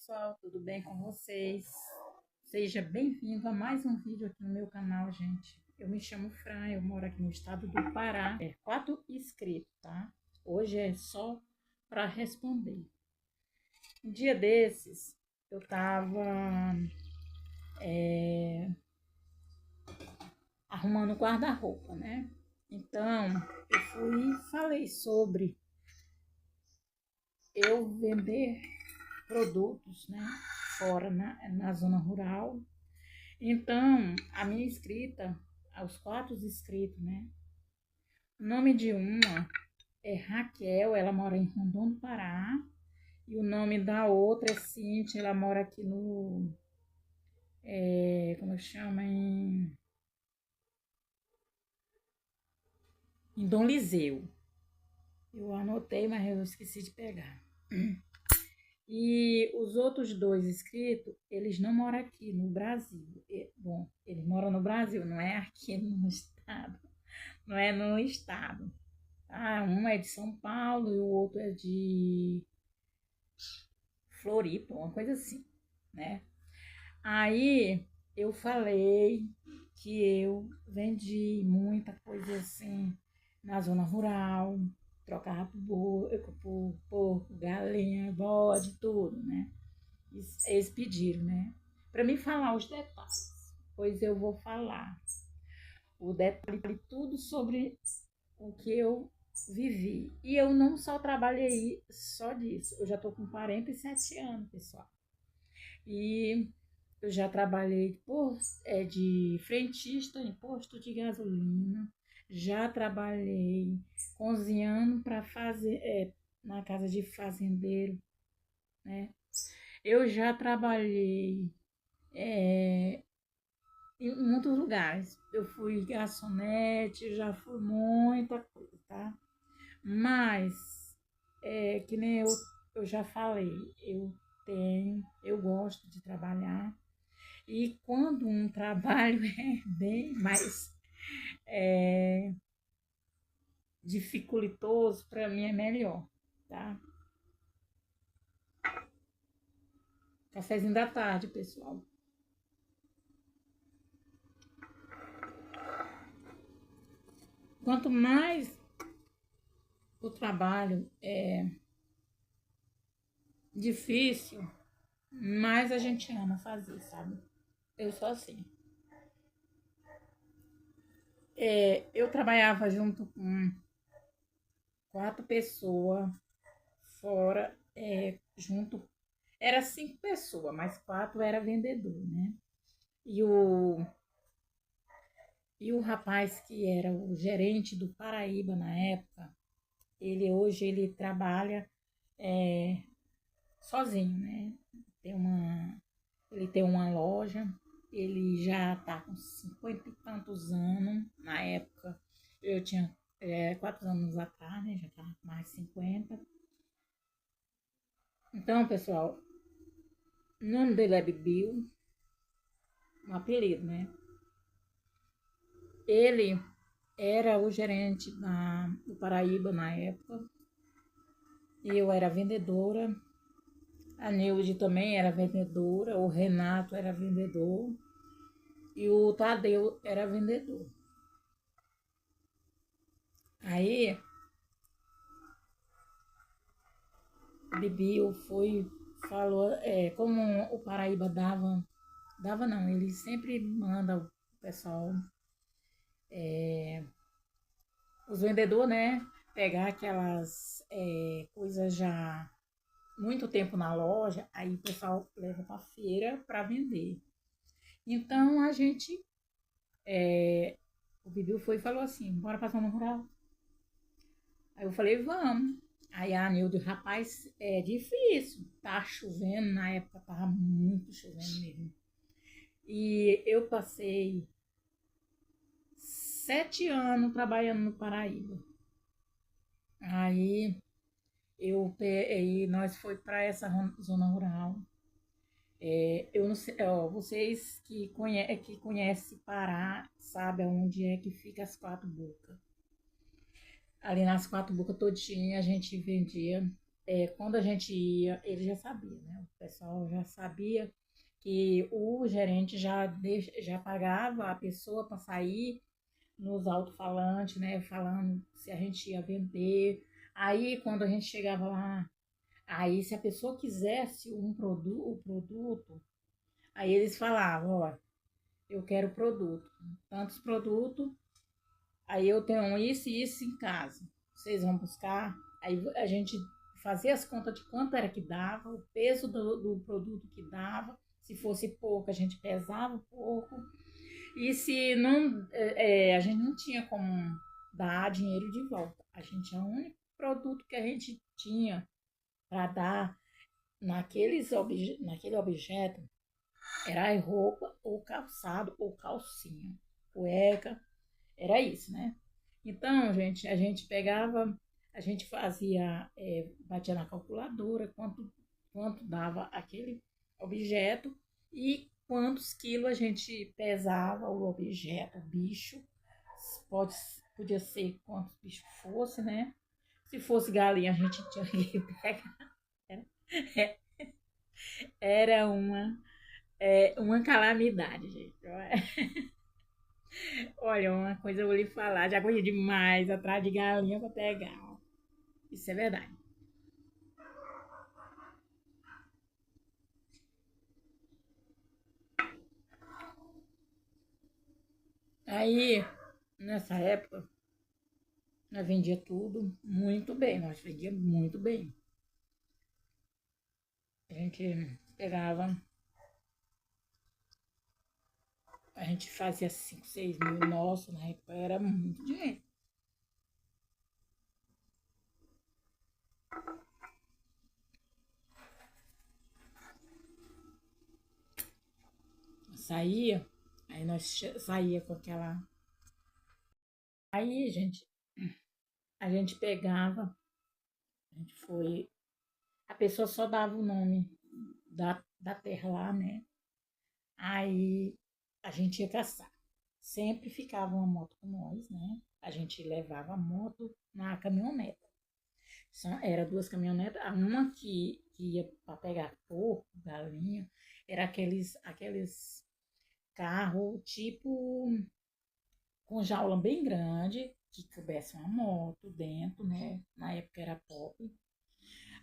pessoal, tudo bem com vocês? Seja bem-vindo a mais um vídeo aqui no meu canal, gente. Eu me chamo Fran, eu moro aqui no estado do Pará. 4 inscritos, tá? Hoje é só para responder. Um dia desses, eu tava arrumando o guarda-roupa, né? Então, eu fui e falei sobre eu vender produtos, né? Fora na zona rural. Então, a minha inscrita, aos 4 inscritos, né? O nome de uma é Raquel, ela mora em Rondônia, Pará. E o nome da outra é Cíntia, ela mora aqui no. Como chama? Em Dom Liseu. Eu anotei, mas eu esqueci de pegar. E os outros 2 inscritos, eles não moram aqui no Brasil. Bom, eles moram no Brasil, não é aqui no estado. Não é no estado. Ah, um é de São Paulo e o outro é de Floripa, uma coisa assim, né? Aí eu falei que eu vendi muita coisa assim na zona rural, trocava por porco, galinha, bode, tudo, né? Eles pediram, né? Para mim falar os detalhes, pois eu vou falar o detalhe tudo sobre o que eu vivi. E eu não só trabalhei só disso. Eu já tô com 47 anos, pessoal. E eu já trabalhei de frentista em posto de gasolina. Já trabalhei cozinhando para fazer na casa de fazendeiro, né? Eu já trabalhei em muitos lugares. Eu fui garçonete, já fui muita coisa, tá? Mas, que nem eu já falei, eu gosto de trabalhar. E quando um trabalho é bem mais dificultoso, para mim é melhor, tá? Cafézinho da tarde, pessoal. Quanto mais o trabalho é difícil, mais a gente ama fazer, sabe? Eu sou assim. Eu trabalhava junto com 4 pessoas fora, junto. Era 5 pessoas, mas 4 era vendedor, né? E o rapaz que era o gerente do Paraíba na época, hoje ele trabalha sozinho, né? Ele tem uma loja, ele já tá com 50 e tantos anos. Na época, eu tinha 4 anos atrás, né? Já tá com mais de 50. Então, pessoal, o nome dele é Bibiu, um apelido, né? Ele era o gerente do Paraíba na época. Eu era vendedora. A Neude também era vendedora. O Renato era vendedor. E o Tadeu era vendedor. Aí, Bibi falou, como o Paraíba dava não, ele sempre manda o pessoal, os vendedores, né, pegar aquelas coisas já muito tempo na loja, aí o pessoal leva para feira para vender. Então a gente, o Bibi foi e falou assim, bora passar no rural. Aí eu falei, vamos. Aí a Nilde, rapaz, é difícil. Tá chovendo, na época tava muito chovendo mesmo. E eu passei 7 anos trabalhando no Paraíba. Aí nós foi para essa zona rural. Eu não sei, ó, vocês que conhecem Pará, sabem onde é que fica as 4 bocas. Ali nas 4 bocas todinha a gente vendia quando a gente ia, ele já sabia, né? O pessoal já sabia que o gerente já pagava a pessoa para sair nos alto-falantes, né? Falando se a gente ia vender. Aí, quando a gente chegava lá, aí se a pessoa quisesse o produto, aí eles falavam, ó, eu quero produto, tantos produtos, aí eu tenho isso e isso em casa. Vocês vão buscar? Aí a gente fazia as contas de quanto era que dava, o peso do produto que dava. Se fosse pouco, a gente pesava um pouco. E se não, a gente não tinha como dar dinheiro de volta. A gente, o único produto que a gente tinha para dar naquele objeto era a roupa, ou calçado, ou calcinha, cueca, era isso, né? Então, gente, a gente pegava, a gente fazia, batia na calculadora quanto dava aquele objeto e quantos quilos a gente pesava o objeto, o bicho, pode, podia ser quantos bichos fosse, né? Se fosse galinha, a gente tinha que pegar. Era uma calamidade, gente. Olha, uma coisa eu vou lhe falar, já corri demais atrás de galinha para pegar. Isso é verdade. Aí, nessa época, nós vendia tudo muito bem, nós vendia muito bem. A gente pegava, a gente fazia 5, 6 mil, nossa, na época era muito dinheiro. Saía, aí nós saía com aquela. Aí, gente, a gente pegava, a gente foi. A pessoa só dava o nome da terra lá, né? Aí a gente ia caçar. Sempre ficava uma moto com nós, né? A gente levava a moto na caminhonete. Era duas caminhonetas, uma que ia para pegar porco, galinha, era aqueles carros tipo com jaula bem grande, que coubesse uma moto dentro, né? Na época era pop.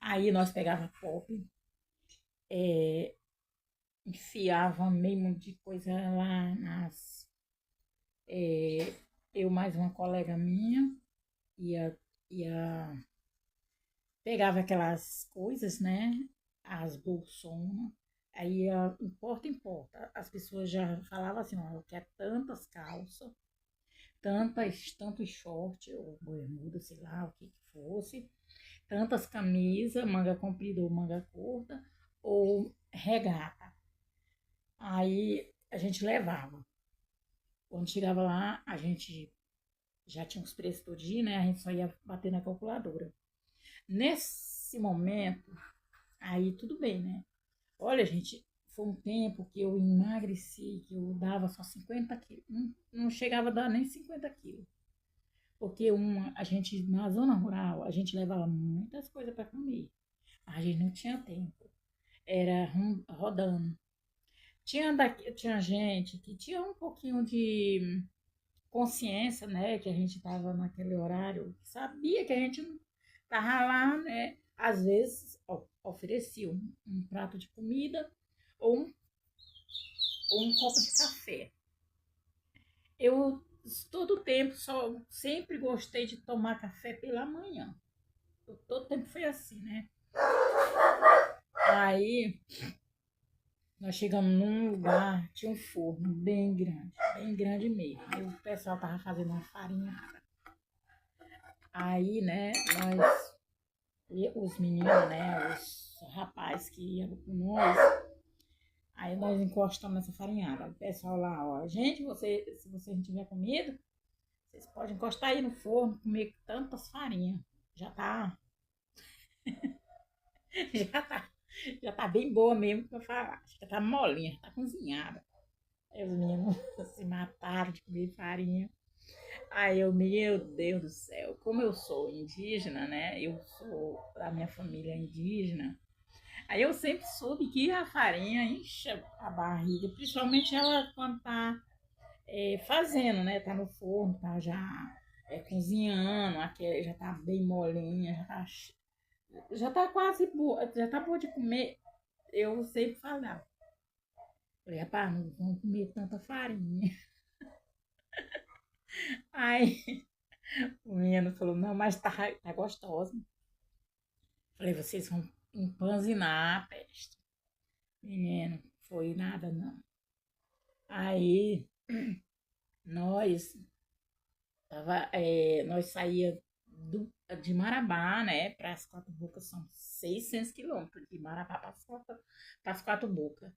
Aí nós pegava pop, enfiava meio monte de coisa lá é, eu mais uma colega minha ia pegava aquelas coisas, né? As bolsonas. Aí, importa. As pessoas já falavam assim, ó, eu quero tantas calças, tantos short, ou bermuda, sei lá, o que fosse, tantas camisas, manga comprida ou manga curta, ou regata. Aí a gente levava. Quando chegava lá, a gente já tinha os preços todo dia, né? A gente só ia bater na calculadora. Nesse momento, aí tudo bem, né? Olha, gente, foi um tempo que eu emagreci, que eu dava só 50 quilos. Não chegava a dar nem 50 quilos. Porque a gente, na zona rural, a gente levava muitas coisas para comer. A gente não tinha tempo. Era rodando. Tinha gente que tinha um pouquinho de consciência, né? Que a gente estava naquele horário, sabia que a gente não estava lá, né? Às vezes oferecia um prato de comida ou um copo de café. Eu todo tempo só sempre gostei de tomar café pela manhã. Todo tempo foi assim, né? Aí nós chegamos num lugar, tinha um forno bem grande mesmo. Aí o pessoal tava fazendo uma farinha. Aí, né, os meninos, né, os rapazes que iam com nós, aí nós encostamos nessa farinhada. O pessoal lá, ó, gente, se vocês não tiver comida, vocês podem encostar aí no forno, comer tantas farinhas. Já tá, já tá, já tá bem boa mesmo pra falar. Já tá molinha, já tá cozinhada. Aí os meninos se mataram de comer farinha. Aí eu, meu Deus do céu, como eu sou indígena, né? Eu sou da minha família é indígena. Aí eu sempre soube que a farinha incha a barriga, principalmente ela quando tá fazendo, né? Tá no forno, tá já cozinhando, aqui já tá bem molinha, já tá quase boa, já tá boa de comer. Eu sempre falava, falei, rapaz, não vamos comer tanta farinha. Aí o menino falou, não, mas tá gostosa. Falei, vocês vão empanzinar a peste. Menino, foi nada não. Aí nós nós saía de Marabá, né, para as Quatro Bocas, são 600 quilômetros de Marabá para as Quatro Bocas.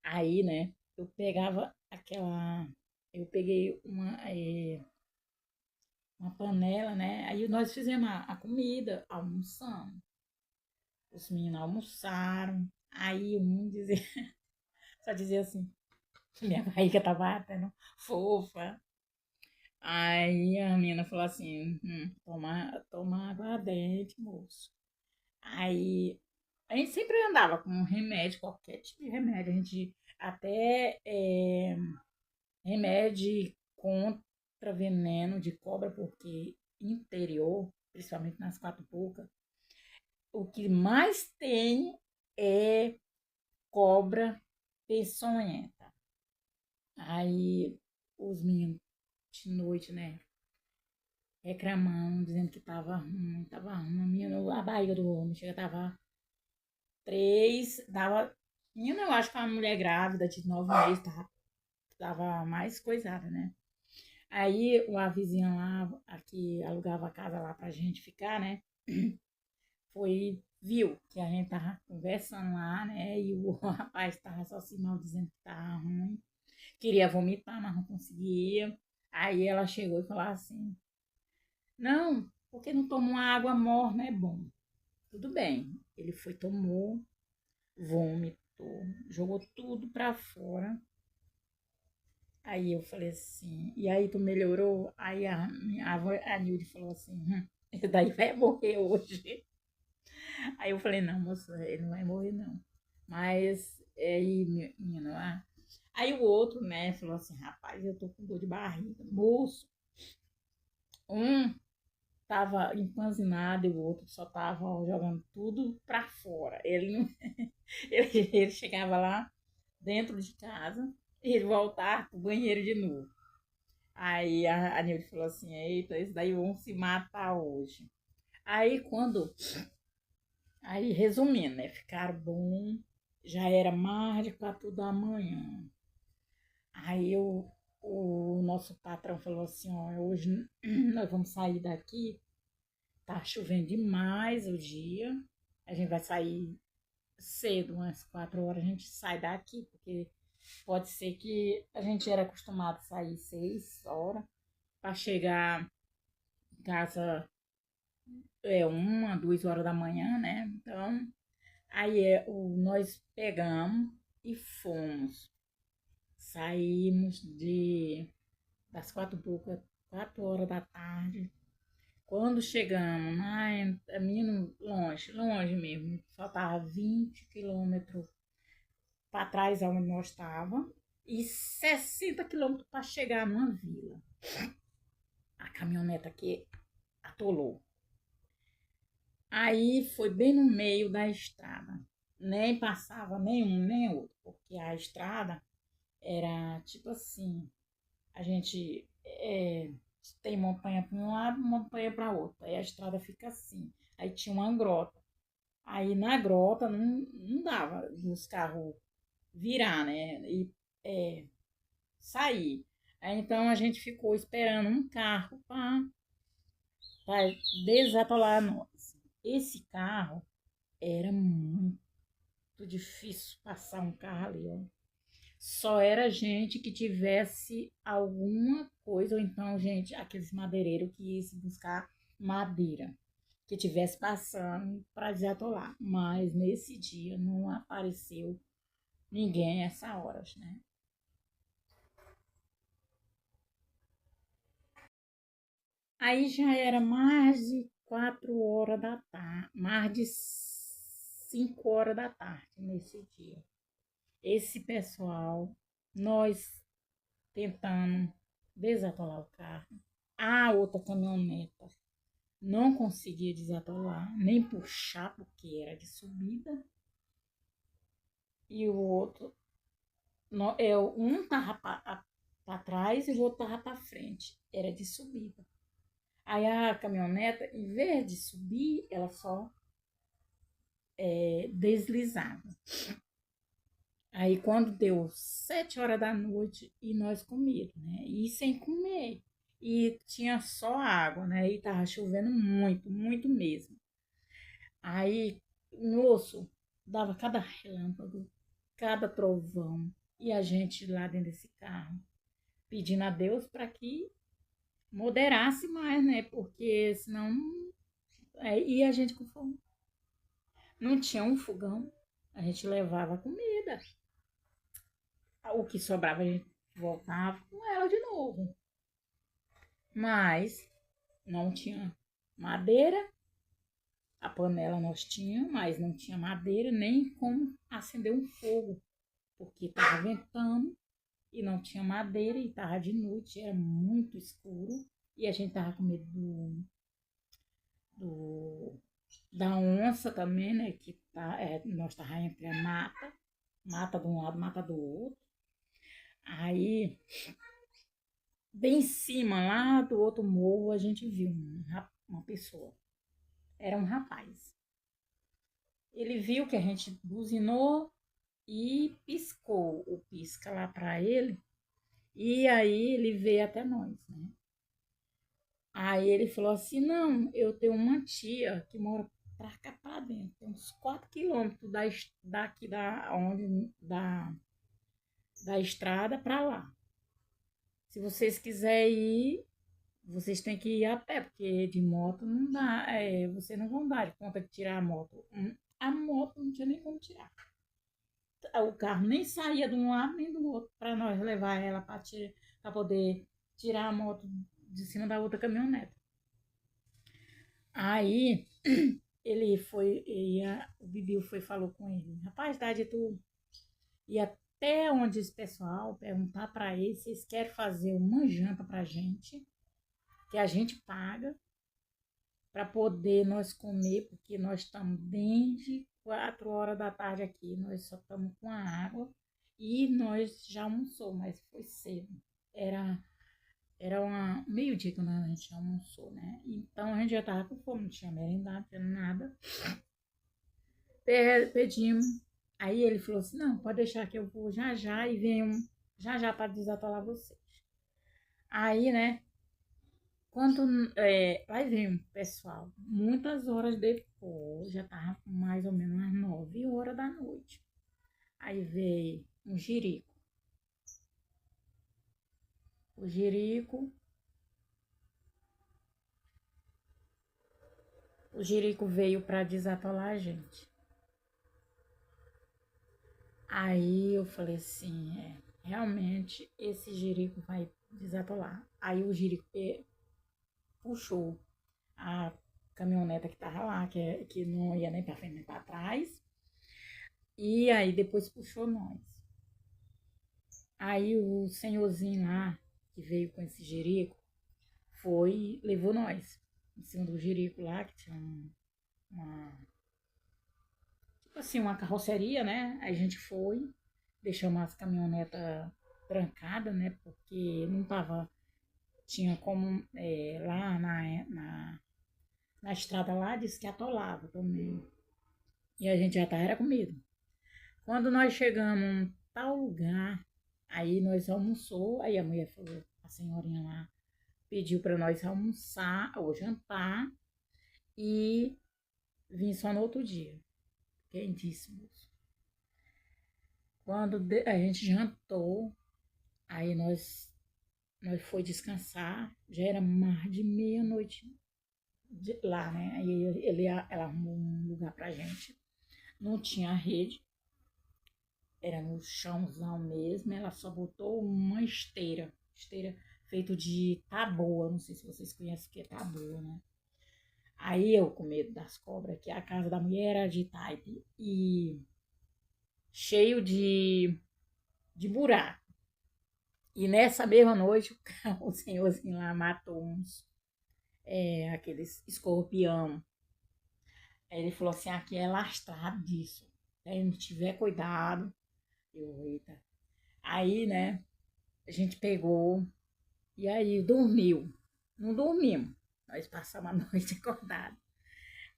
Aí, né, eu pegava aquela, eu peguei uma panela, né, aí nós fizemos a comida, almoçamos. Os meninos almoçaram, aí um dizia, só dizia assim, minha barriga tava até fofa. Aí a menina falou assim, toma aguardente, moço. Aí a gente sempre andava com um remédio, qualquer tipo de remédio. A gente até remédio contra veneno de cobra, porque interior, principalmente nas quatro bocas, o que mais tem é cobra peçonhenta. Aí os meninos de noite, né? Reclamando, dizendo que tava ruim. A barriga do homem chega, tava três, dava. Menina, eu acho que uma mulher grávida de 9 meses tava mais coisada, né? Aí a vizinha lá, que alugava a casa lá pra gente ficar, né? Viu que a gente tava conversando lá, né? E o rapaz tava só se mal dizendo que tava ruim. Queria vomitar, mas não conseguia. Aí ela chegou e falou assim: não, porque não toma uma água morna, é bom. Tudo bem. Ele foi, tomou, vomitou, jogou tudo pra fora. Aí eu falei assim, e aí tu melhorou? Aí a Nilde falou assim, esse daí vai morrer hoje. Aí eu falei, não, moça, ele não vai morrer, não. Mas aí, menina, aí o outro, né, falou assim, rapaz, eu tô com dor de barriga. Moço, um tava empanzinado e o outro só tava jogando tudo pra fora. Ele não, ele chegava lá dentro de casa e ele voltar pro banheiro de novo. Aí a Nilde falou assim: eita, esse daí vão se matar hoje. Aí quando. Aí resumindo, né? Ficaram bom. Já era mais de 4 da manhã. Aí o nosso patrão falou assim: ó, hoje nós vamos sair daqui. Tá chovendo demais o dia. A gente vai sair cedo, umas 4 horas a gente sai daqui, porque pode ser que a gente era acostumado a sair 6 horas para chegar em casa 1, 2 horas da manhã, né? Então, aí nós pegamos e fomos. Saímos das 4 bocas, 4 horas da tarde. Quando chegamos, menino, longe, longe mesmo, faltava 20 quilômetros para trás onde nós estávamos e 60 quilômetros para chegar numa vila. A caminhonete aqui atolou. Aí foi bem no meio da estrada. Nem passava nenhum nem outro, porque a estrada era tipo assim: a gente tem montanha para um lado, montanha para outro. Aí a estrada fica assim. Aí tinha uma grota. Aí na grota não dava os carros virar, né? E é, sair. Aí, então a gente ficou esperando um carro para desatolar nós. Esse carro era muito difícil passar um carro ali, ó. Só era gente que tivesse alguma coisa, ou então, gente, aqueles madeireiros que ia buscar madeira, que tivesse passando para desatolar. Mas nesse dia não apareceu ninguém essa horas, né? Aí já era mais de 4 horas da tarde, mais de 5 horas da tarde nesse dia. Esse pessoal, nós tentando desatolar o carro. A outra caminhoneta não conseguia desatolar, nem puxar, porque era de subida. E o outro, um tava para trás e o outro tava para frente. Era de subida. Aí a caminhoneta, em vez de subir, ela só deslizava. Aí quando deu 7 horas da noite e nós comíamos, né? E sem comer. E tinha só água, né? E tava chovendo muito, muito mesmo. Aí, moço, dava cada relâmpago, cada trovão. E a gente lá dentro desse carro, pedindo a Deus para que moderasse mais, né? Porque senão. E a gente com fome. Não tinha um fogão, a gente levava comida. O que sobrava a gente voltava com ela de novo. Mas não tinha madeira. A panela nós tínhamos, mas não tinha madeira nem como acender um fogo, porque estava ventando e não tinha madeira e estava de noite, era muito escuro e a gente estava com medo da onça também, né? Que nós estávamos entre a mata de um lado, mata do outro. Aí, bem em cima lá do outro morro, a gente viu uma pessoa. Era um rapaz. Ele viu que a gente buzinou e piscou o pisca lá para ele. E aí ele veio até nós, né? Aí ele falou assim: não, eu tenho uma tia que mora pra cá pra dentro, tem uns 4 quilômetros daqui da estrada para lá. Se vocês quiserem ir, vocês têm que ir a pé, porque de moto não dá, vocês não vão dar de conta de tirar a moto. A moto não tinha nem como tirar. O carro nem saía de um lado nem do outro para nós levar ela para poder tirar a moto de cima da outra caminhonete. Aí ele foi, o Bibiu foi falou com ele: rapaz, dá de tu ir até onde esse pessoal perguntar para eles se eles querem fazer uma janta pra gente, que a gente paga, para poder nós comer, porque nós estamos desde 4 horas da tarde aqui, nós só estamos com a água e nós já almoçou, mas foi cedo. Era meio-dia quando a gente almoçou, né? Então a gente já tava com fome, não tinha merendado, não tinha nada. Pedimos. Aí ele falou assim: não, pode deixar que eu vou já já e venho já já para desatolar vocês. Aí, né? Quando vai vir, pessoal, muitas horas depois, já tava mais ou menos às 9 horas da noite. Aí veio um jirico. O jirico veio para desatolar a gente. Aí eu falei assim, realmente esse jirico vai desatolar. Aí o jirico puxou a caminhoneta que tava lá, que não ia nem para frente nem para trás. E aí depois puxou nós. Aí o senhorzinho lá, que veio com esse jirico, levou nós em cima do jirico lá, que tinha tipo assim, uma carroceria, né? Aí a gente foi, deixamos as caminhonetas trancadas, né? Porque não tava, tinha como, lá na estrada lá, disse que atolava também. E a gente já era com medo. Quando nós chegamos em tal lugar, aí nós almoçou, aí a mulher falou, a senhorinha lá, pediu para nós almoçar ou jantar e vim só no outro dia. Quentíssimos. Quando a gente jantou, aí nós foi descansar, já era mais de meia-noite lá, né? Aí ela arrumou um lugar pra gente. Não tinha rede, era no chãozão mesmo, ela só botou uma esteira feito de taboa. Não sei se vocês conhecem o que é taboa, né? Aí eu, com medo das cobras, que a casa da mulher era de taipe e cheio de buraco. E nessa mesma noite, o senhorzinho lá matou aqueles escorpião. Aí ele falou assim, aqui é lastrado disso. Se não tiver cuidado, eita. Aí, né, a gente pegou e aí dormiu. Não dormimos. Nós passamos a noite acordado.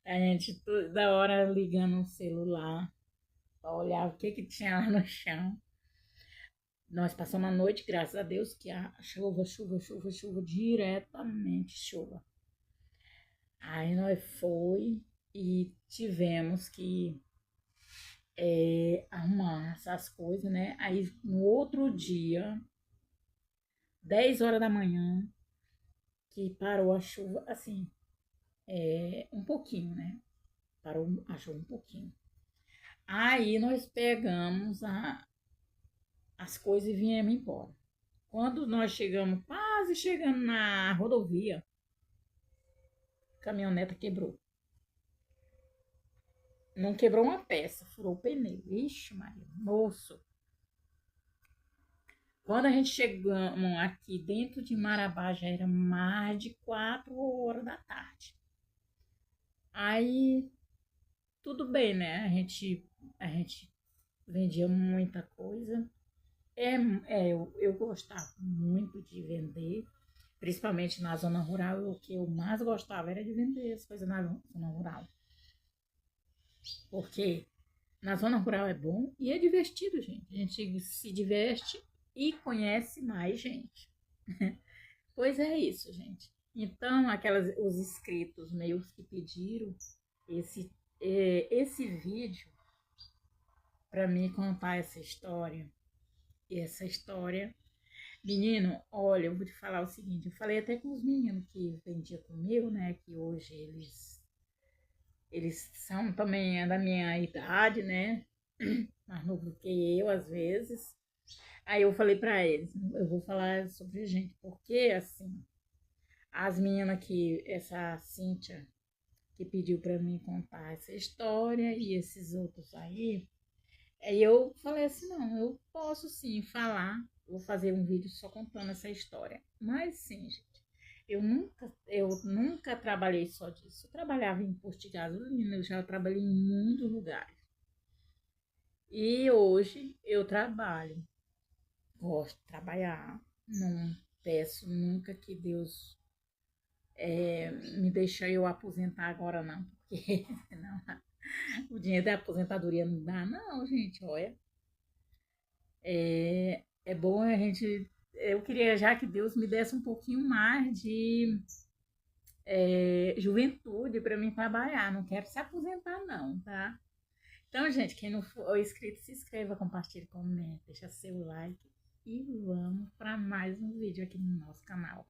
A gente toda hora ligando o celular para olhar o que tinha lá no chão. Nós passamos a noite, graças a Deus, que a chuva, diretamente chuva. Aí nós foi e tivemos que arrumar essas coisas, né? Aí no outro dia, 10 horas da manhã, que parou a chuva, assim, um pouquinho, né? Parou a chuva um pouquinho. Aí nós pegamos as coisas e viemos embora. Quando nós chegamos, quase chegando na rodovia, a caminhoneta quebrou. Não quebrou uma peça, furou o pneu. Ixi, Maria, moço. Quando a gente chegamos aqui dentro de Marabá, já era mais de 4 horas da tarde. Aí, tudo bem, né? A gente vendia muita coisa. Eu gostava muito de vender, principalmente na zona rural. O que eu mais gostava era de vender as coisas na zona rural. Porque na zona rural é bom e é divertido, gente. A gente se diverte e conhece mais gente. Pois é isso, gente. Então, os inscritos meus que pediram esse vídeo para mim contar essa história. E essa história, menino, olha, eu vou te falar o seguinte, eu falei até com os meninos que vendiam comigo, né, que hoje eles são também da minha idade, né, mais novo do que eu, às vezes. Aí eu falei para eles, eu vou falar sobre a gente, porque, assim, as meninas que, essa Cíntia, que pediu para mim contar essa história, e esses outros aí eu falei assim, não, eu posso sim falar, vou fazer um vídeo só contando essa história. Mas sim, gente, eu nunca trabalhei só disso. Eu trabalhava em posto de gasolina, eu já trabalhei em muitos lugares. E hoje eu trabalho, gosto de trabalhar, não peço nunca que Deus me deixe eu aposentar agora não, porque não, o dinheiro da aposentadoria não dá não, gente, olha. É bom a gente. Eu queria já que Deus me desse um pouquinho mais de juventude para mim trabalhar. Não quero se aposentar, não, tá? Então, gente, quem não for inscrito, se inscreva, compartilhe, comente, deixa seu like e vamos para mais um vídeo aqui no nosso canal.